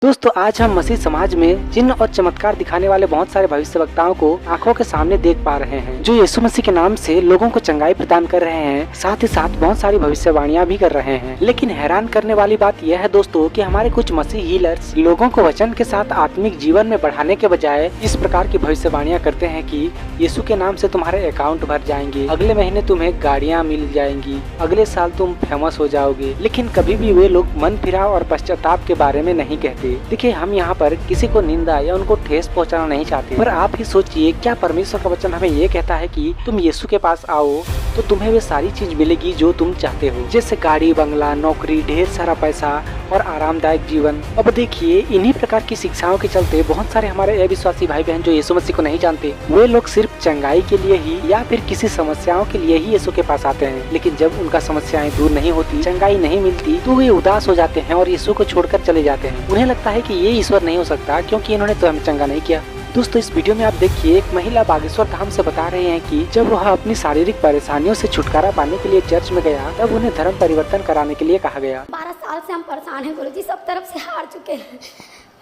दोस्तों आज हम मसीह समाज में चिन्ह और चमत्कार दिखाने वाले बहुत सारे भविष्यवक्ताओं को आंखों के सामने देख पा रहे हैं, जो यीशु मसीह के नाम से लोगों को चंगाई प्रदान कर रहे हैं। साथ ही साथ बहुत सारी भविष्यवाणियां भी कर रहे हैं। लेकिन हैरान करने वाली बात यह है दोस्तों कि हमारे कुछ मसीह हीलर्स लोगों को वचन के साथ आत्मिक जीवन में बढ़ाने के बजाय इस प्रकार की भविष्यवाणियां करते हैं कि यीशु के नाम से तुम्हारे अकाउंट भर जाएंगे, अगले महीने तुम्हें गाड़ियाँ मिल जाएंगी, अगले साल तुम फेमस हो जाओगे। लेकिन कभी भी वे लोग मन फिराव और पश्चाताप के बारे में नहीं कहते। देखिए, हम यहाँ पर किसी को निंदा या उनको ठेस पहुँचाना नहीं चाहते, पर आप ही सोचिए, क्या परमेश्वर का वचन हमें ये कहता है कि तुम यीशु के पास आओ तो तुम्हें वे सारी चीज मिलेगी जो तुम चाहते हो, जैसे गाड़ी, बंगला, नौकरी, ढेर सारा पैसा और आरामदायक जीवन। अब देखिए, इन्हीं प्रकार की शिक्षाओं के चलते बहुत सारे हमारे अविश्वासी भाई बहन जो यीशु मसीह को नहीं जानते, वे लोग सिर्फ चंगाई के लिए ही या फिर किसी समस्याओं के लिए ही यीशु के पास आते हैं। लेकिन जब उनका समस्याएं दूर नहीं होती, चंगाई नहीं मिलती, तो वे उदास हो जाते हैं और यीशु को छोड़कर चले जाते हैं। उन्हें लगता है कि ये ईश्वर नहीं हो सकता क्योंकि इन्होंने तो हमें चंगा नहीं किया। दोस्तों, इस वीडियो में आप देखिए, एक महिला बागेश्वर धाम से बता रहे हैं कि जब वह अपनी शारीरिक परेशानियों से छुटकारा पाने के लिए चर्च में गया, तब उन्हें धर्म परिवर्तन कराने के लिए कहा गया। 12 साल से हम परेशान हैं गुरुजी, सब तरफ से हार चुके हैं।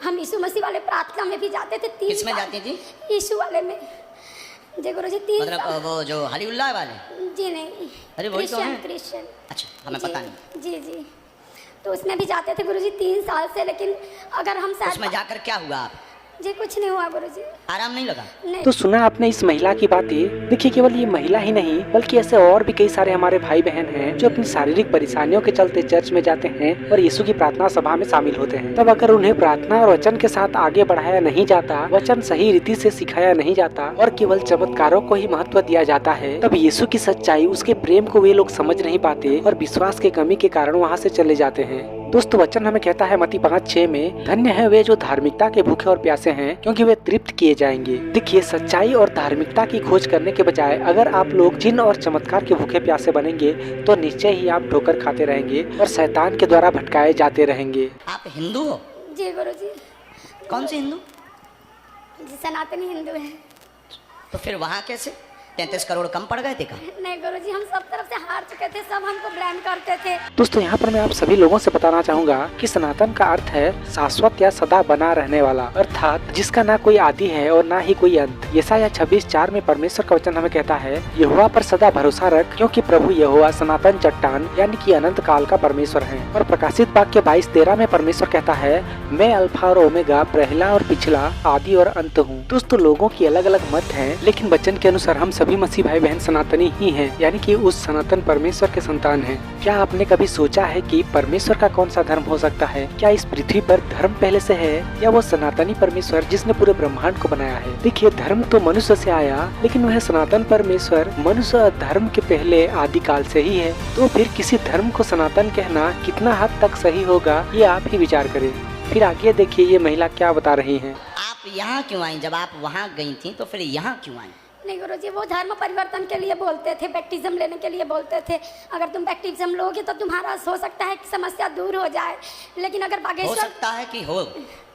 हम यीशु मसीह वाले प्रार्थना में भी जाते थे। 3 किसमें जाती थी? यीशु वाले में जी गुरुजी। 3 मतलब वो जो हलीउल्लाह वाले? जी नहीं, अरे वही तो है। क्रिश्चियन। अच्छा, हमें पता नहीं। जी जी, तो उसमें भी जाते थे गुरुजी 3 साल से। लेकिन अगर हम उसमें जाकर क्या हुआ आप? जी कुछ नहीं हुआ गुरुजी, आराम नहीं लगा? नहीं। तो सुना आपने इस महिला की बातें। देखिए, केवल ये महिला ही नहीं बल्कि ऐसे और भी कई सारे हमारे भाई बहन हैं जो अपनी शारीरिक परेशानियों के चलते चर्च में जाते हैं और यीशु की प्रार्थना सभा में शामिल होते हैं। तब अगर उन्हें प्रार्थना और वचन के साथ आगे बढ़ाया नहीं जाता, वचन सही रीति से सिखाया नहीं जाता और केवल चमत्कारों को ही महत्व दिया जाता है, तब यीशु की सच्चाई, उसके प्रेम को वे लोग समझ नहीं पाते और विश्वास के कमी के कारण वहाँ से चले जाते हैं। दोस्तों, वचन हमें कहता है मत्ती 5:6 में, धन्य है वे जो धार्मिकता के भूखे और प्यासे हैं, क्योंकि वे तृप्त किए जाएंगे। देखिए, सच्चाई और धार्मिकता की खोज करने के बजाय अगर आप लोग चिन्ह और चमत्कार के भूखे प्यासे बनेंगे तो निश्चय ही आप ठोकर खाते रहेंगे और शैतान के द्वारा भटकाए जाते रहेंगे। आप हिंदू हो? जी गुरुजी। कौन से हिंदू? जी सनातनी हिंदू है। तो फिर वहाँ कैसे 33 करोड़ कम पड़ गए थे का? नहीं गुरुजी, हम सब तरफ से हार चुके थे, सब हमको ब्लेम करते थे। दोस्तों, यहाँ पर मैं आप सभी लोगों से बताना चाहूँगा कि सनातन का अर्थ है शाश्वत या सदा बना रहने वाला, अर्थात जिसका ना कोई आदि है और ना ही कोई अंत। यशायाह 26:4 में परमेश्वर का वचन हमें कहता है, यहोवा पर सदा भरोसा रख, क्योंकि प्रभु यहोवा सनातन चट्टान यानी कि अनंत काल का परमेश्वर है। और प्रकाशित वाक्य 22:13 में परमेश्वर कहता है, मैं अल्फा और ओमेगा, पहला और पिछला, आदि और अंत हूँ। दोस्तों, लोगों की अलग अलग मत है, लेकिन वचन के अनुसार हम सभी मसीह भाई बहन सनातनी ही हैं, यानी कि उस सनातन परमेश्वर के संतान हैं। क्या आपने कभी सोचा है कि परमेश्वर का कौन सा धर्म हो सकता है? क्या इस पृथ्वी पर धर्म पहले से है या वो सनातनी परमेश्वर जिसने पूरे ब्रह्मांड को बनाया है? देखिए, धर्म तो मनुष्य से आया, लेकिन वह सनातन परमेश्वर मनुष्य धर्म के पहले आदिकाल से ही है। तो फिर किसी धर्म को सनातन कहना कितना हद तक सही होगा, ये आप ही विचार करें। फिर आगे देखिए, ये महिला क्या बता रही है। आप यहाँ क्यों आई? जब आप वहाँ गई थी तो फिर यहाँ क्यों आई? नहीं गुरुजी, वो धर्म परिवर्तन के लिए बोलते थे, बैप्टिज्म लेने के लिए बोलते थे। अगर तुम बैप्टिज्म लोगे तो तुम्हारा हो सकता है कि समस्या दूर हो जाए। लेकिन अगर हो बागेश्वर सकता है कि हो,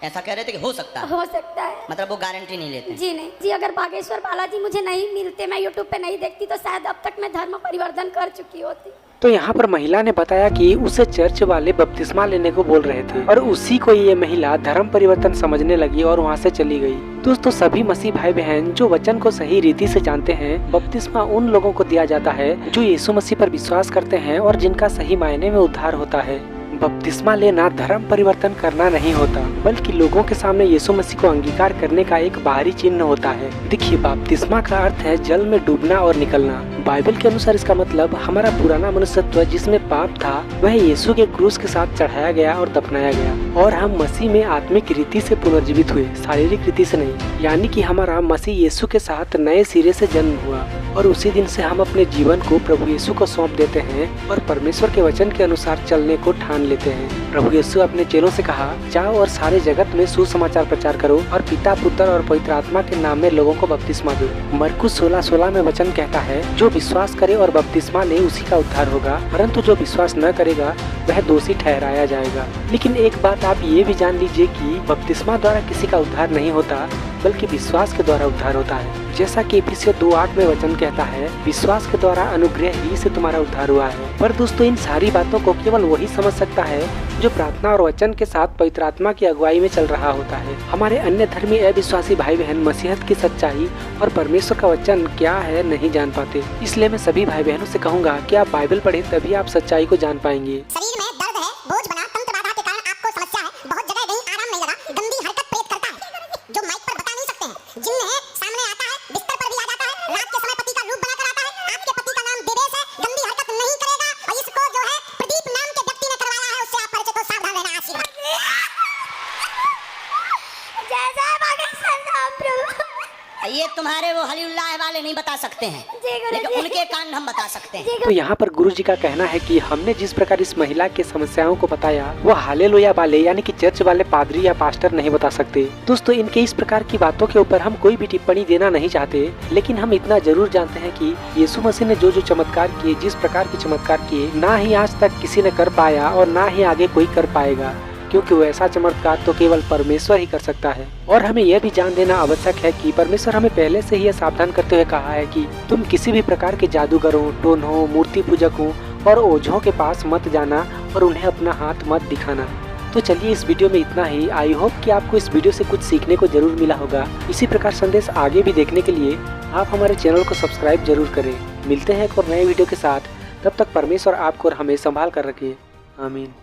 ऐसा कह रहे थे कि हो सकता है? हो सकता है, मतलब वो गारंटी नहीं लेते? जी नहीं जी। अगर बागेश्वर बालाजी मुझे नहीं मिलते, मैं यूट्यूब पे नहीं देखती, तो शायद अब तक मैं धर्म परिवर्तन कर चुकी होती। तो यहाँ पर महिला ने बताया कि उसे चर्च वाले बपतिस्मा लेने को बोल रहे थे और उसी को ये महिला धर्म परिवर्तन समझने लगी और वहाँ से चली गई। दोस्तों, सभी मसीह भाई बहन जो वचन को सही रीति से जानते हैं, बपतिस्मा उन लोगों को दिया जाता है जो यीशु मसीह पर विश्वास करते हैं और जिनका सही मायने में उद्धार होता है। बपतिस्मा लेना धर्म परिवर्तन करना नहीं होता, बल्कि लोगों के सामने यीशु मसीह को अंगीकार करने का एक बाहरी चिन्ह होता है। देखिए, बपतिस्मा का अर्थ है जल में डूबना और निकलना। बाइबल के अनुसार इसका मतलब हमारा पुराना मनुष्यत्व जिसमें पाप था, वह यीशु के क्रूस के साथ चढ़ाया गया और दफनाया गया और हम मसीह में आत्मिक रीति से पुनर्जीवित हुए, शारीरिक रीति से नहीं। यानी कि हमारा मसीह यीशु के साथ नए सिरे से जन्म हुआ और उसी दिन से हम अपने जीवन को प्रभु यीशु को सौंप देते हैं और परमेश्वर के वचन के अनुसार चलने को ठान लेते हैं। प्रभु यीशु अपने चेलों से कहा, जाओ और सारे जगत में सुसमाचार प्रचार करो और पिता, पुत्र और पवित्र आत्मा के नाम में लोगों को बपतिस्मा दो। मरकुस 16:16 में वचन कहता है, जो विश्वास करे और बपतिस्मा ले उसी का उद्धार होगा, परंतु जो विश्वास न करेगा वह दोषी ठहराया जाएगा। लेकिन एक बात आप ये भी जान लीजिए कि बपतिस्मा द्वारा किसी का उद्धार नहीं होता, बल्कि विश्वास के द्वारा उद्धार होता है। जैसा कि इफिसियों 2:8 में वचन कहता है, विश्वास के द्वारा अनुग्रह ही से तुम्हारा उद्धार हुआ है। पर दोस्तों, इन सारी बातों को केवल वही समझ सकता है जो प्रार्थना और वचन के साथ पवित्र आत्मा की अगुवाई में चल रहा होता है। हमारे अन्य धर्मी अविश्वासी भाई बहन मसीहत की सच्चाई और परमेश्वर का वचन क्या है नहीं जान पाते। इसलिए मैं सभी भाई बहनों से कहूँगा कि आप बाइबल पढ़ें, तभी आप सच्चाई को जान पाएंगे। शरीर में दर्द है, बोझ बना, तंत्र बाधा के कारण आपको समस्या है, बहुत जगह कहीं आराम नहीं लगा, गंदी हरकत प्रेत करता है जो माइक पर बता नहीं सकते हैं, जिन्न है, सामने आता है, बिस्तर पर भी आ जाता है, रात के समय पति का रूप बनाकर आता है, आपके पति का नाम दिवेश है, गंदी हरकत नहीं करेगा और इसको जो है प्रदीप नाम के व्यक्ति ने करवाया है, उससे आप परिचित हो, सावधान रहना। आशीर्वाद। जय जय बागेश्वर धाम प्रभु। ये तुम्हारे वो हलीउल्लाह वाले नहीं बता सकते हैं, लेकिन उनके कान हम बता सकते हैं। तो यहाँ पर गुरु जी का कहना है कि हमने जिस प्रकार इस महिला के समस्याओं को बताया, वो हालेलुया वाले यानी कि चर्च वाले पादरी या पास्टर नहीं बता सकते। दोस्तों, इनके इस प्रकार की बातों के ऊपर हम कोई भी टिप्पणी देना नहीं चाहते, लेकिन हम इतना जरूर जानते हैं कि यीशु मसीह ने जो जो चमत्कार किए, जिस प्रकार के चमत्कार किए, ना ही आज तक किसी ने कर पाया और ना ही आगे कोई कर पाएगा, क्योंकि वो ऐसा चमत्कार तो केवल परमेश्वर ही कर सकता है। और हमें यह भी जान देना आवश्यक है कि परमेश्वर हमें पहले से ही यह सावधान करते हुए कहा है कि तुम किसी भी प्रकार के जादूगरों, टोनहों, मूर्ति पूजकों और ओझों के पास मत जाना और उन्हें अपना हाथ मत दिखाना। तो चलिए, इस वीडियो में इतना ही। आई होप कि आपको इस वीडियो से कुछ सीखने को जरूर मिला होगा। इसी प्रकार संदेश आगे भी देखने के लिए आप हमारे चैनल को सब्सक्राइब जरूर करें। मिलते हैं एक और नए वीडियो के साथ। तब तक परमेश्वर आपको और हमें संभाल कर रखे। आमीन।